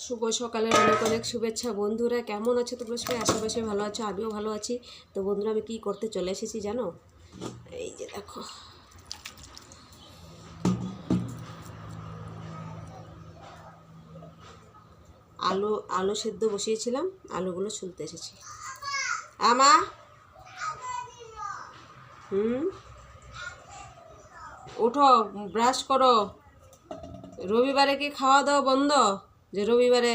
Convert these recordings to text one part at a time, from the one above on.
শুভ সকালের অনেক অনেক শুভেচ্ছা বন্ধুরা। কেমন আছো তোমরা সবাই? আশেপাশে ভালো আছো, আমিও ভালো আছি। তো বন্ধুরা, আমি কি করতে চলে এসেছি জানো? এই যে দেখো, আলু সেদ্ধ বসিয়েছিলাম, আলুগুলো ছুলতে এসেছি। আমা ওঠো, ব্রাশ করো। রবিবারে কি খাওয়া দাওয়া বন্ধ? যে রবিবারে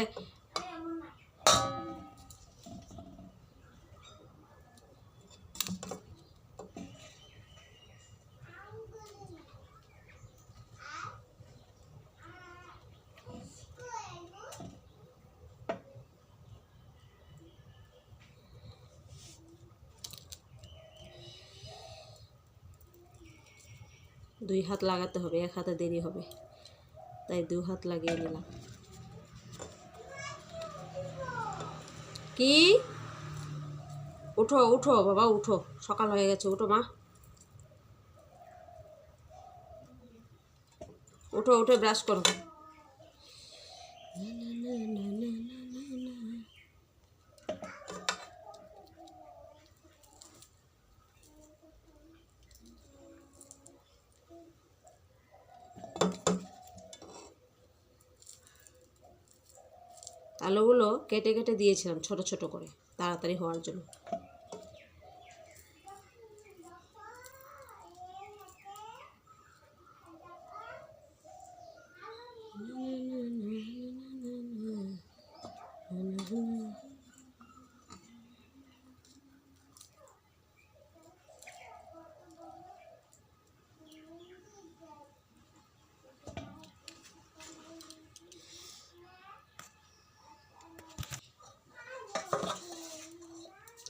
2 হাত লাগাতে হবে, 1 হাতে দেরি হবে, তাই 2 হাত লাগিয়ে নিলাম। কি? উঠো উঠো বাবা, উঠো, সকাল হয়ে গেছে, উঠো মা, উঠো, উঠে ব্রাশ করো। আলুগুলো কেটে কেটে দিয়েছিলাম ছোট ছোট করে, তাড়াতাড়ি হওয়ার জন্য।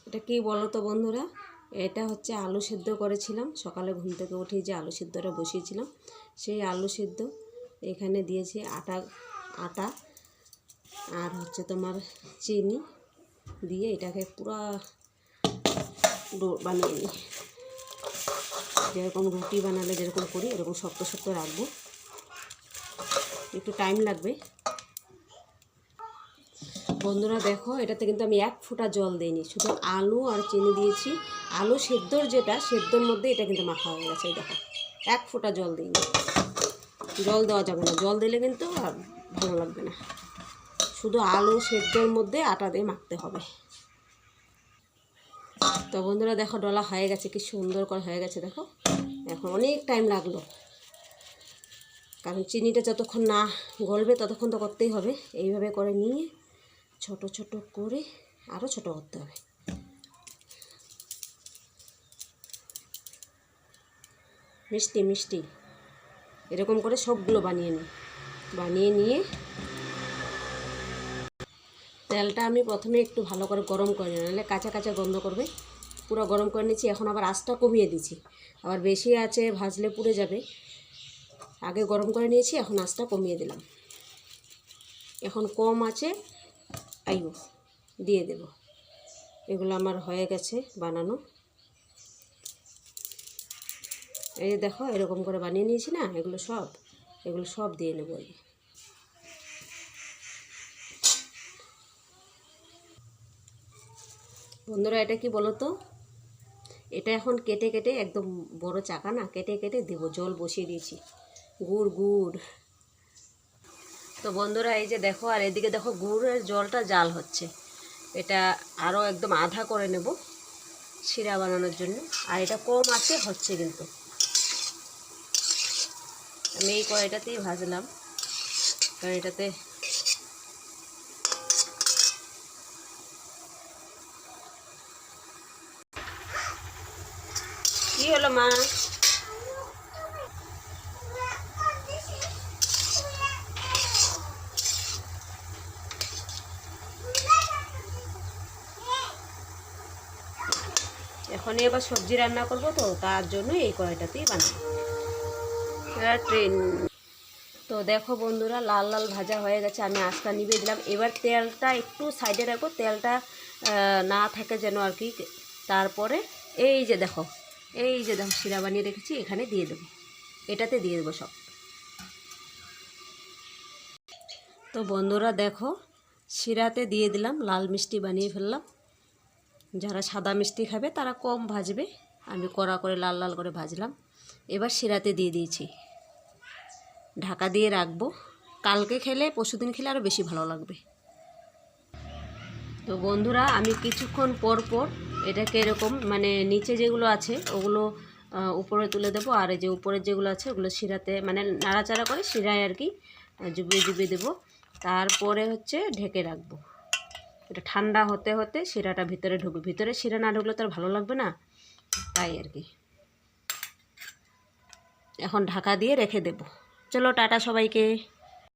এটা কি বলো তো বন্ধুরা? এটা হচ্ছে আলু সিদ্ধ করেছিলাম সকালে, ঘুম থেকে উঠে যে আলু সিদ্ধটা বসিয়েছিলাম, সেই আলু সিদ্ধ এখানে দিয়েছি আটা আটা আর হচ্ছে তোমার চিনি দিয়ে এটাকে পুরো ডো বানিয়ে নিই। যেরকম রুটি বানালে যেরকম করি এরকম শক্ত শক্ত রাখবো, একটু টাইম লাগবে। বন্ধুরা দেখো, এটাতে কিন্তু আমি 1 ফোঁটা জল দিইনি, শুধু আলু আর চিনি দিয়েছি। আলু সেদ্ধর যেটা সেদ্ধর মধ্যে এটা কিন্তু মাখা হয়ে গেছে। এই দেখো, 1 ফোঁটা জল দিইনি। জল দেওয়া যাবে না, জল দিলে কিন্তু আর ভালো লাগবে না। শুধু আলু সেদ্ধর মধ্যে আটা দিয়ে মাখতে হবে। তো বন্ধুরা দেখো, ডলা হয়ে গেছে, কি সুন্দর করে হয়ে গেছে দেখো। এখন অনেক টাইম লাগলো, কারণ চিনিটা যতক্ষণ না গলবে ততক্ষণ তো করতেই হবে। এইভাবে করে নিয়ে ছোট ছোট করে আরও ছোট করতে হবে। মিষ্টি মিষ্টি এরকম করে সবগুলো বানিয়ে নিয়ে তেলটা আমি প্রথমে একটু ভালো করে গরম করে নিই, নাহলে কাঁচা কাঁচা গন্ধ করবে। পুরো গরম করে নিয়েছি, এখন আবার আঁচটা কমিয়ে দিচ্ছি, আবার বেশি আছে ভাজলে পুড়ে যাবে। আগে গরম করে নিয়েছি, এখন আঁচটা কমিয়ে দিলাম। এখন কম আছে আইব দিয়ে দেব। এগুলো আমার হয়ে গেছে বানানো। এই দেখো, এরকম করে বানিয়ে নিয়েছি না, এগুলো সব দিয়ে নেব। বন্ধুরা, এটা কি বলো তো? এটা এখন কেটে কেটে একদম বড় চাকা না, কেটে কেটে দেবো। জল বসিয়ে দিয়েছি, গুড়। তো বন্ধুরা এই যে দেখো, আর এদিকে দেখো গুড়ের জলটা জাল হচ্ছে। এটা আরও একদম আধা করে নেব শিরা বানানোর জন্য। আর এটা কম আছে হচ্ছে, কিন্তু আমি এই কড়াইটাতেই ভাজলাম, কারণ এটাতে কি হলো মা? এখনই আবার সবজি রান্না করব, তো তার জন্য এই কড়াইটাতেই বানাবো। ট্রেন। তো দেখো বন্ধুরা, লাল লাল ভাজা হয়ে গেছে, আমি আঁচটা নিভিয়ে দিলাম। এবার তেলটা একটু সাইডে রাখবো, তেলটা না থাকে যেন আর কি। তারপরে এই যে দেখো শিরা বানিয়ে রেখেছি, এখানে দিয়ে দেবো, এটাতে দিয়ে দেবো সব। তো বন্ধুরা দেখো, শিরাতে দিয়ে দিলাম, লাল মিষ্টি বানিয়ে ফেললাম। যারা সাদা মিষ্টি খাবে তারা কম ভাজবে, আমি কড়া করে লাল লাল করে ভাজলাম। এবার শিরাতে দিয়ে দিয়েছি, ঢাকা দিয়ে রাখবো। কালকে খেলে পরশুদিন খেলে আরও বেশি ভালো লাগবে। তো বন্ধুরা আমি কিছুক্ষণ পর পর এটাকে এরকম মানে নিচে যেগুলো আছে ওগুলো উপরে তুলে দেবো, আর এই যে উপরের যেগুলো আছে ওগুলো শিরাতে মানে নাড়াচাড়া করে শিরায় আর কি জুবিয়ে জুবিয়ে দেবো। তারপরে হচ্ছে ঢেকে রাখবো। এটা ঠান্ডা হতে হতে শিরাটা ভিতরে ঢুকবে, ভিতরে শিরা না ঢুকলে তো আর ভালো লাগবে না, তাই আর কি। এখন ঢাকা দিয়ে রেখে দেব। চলো টাটা সবাইকে।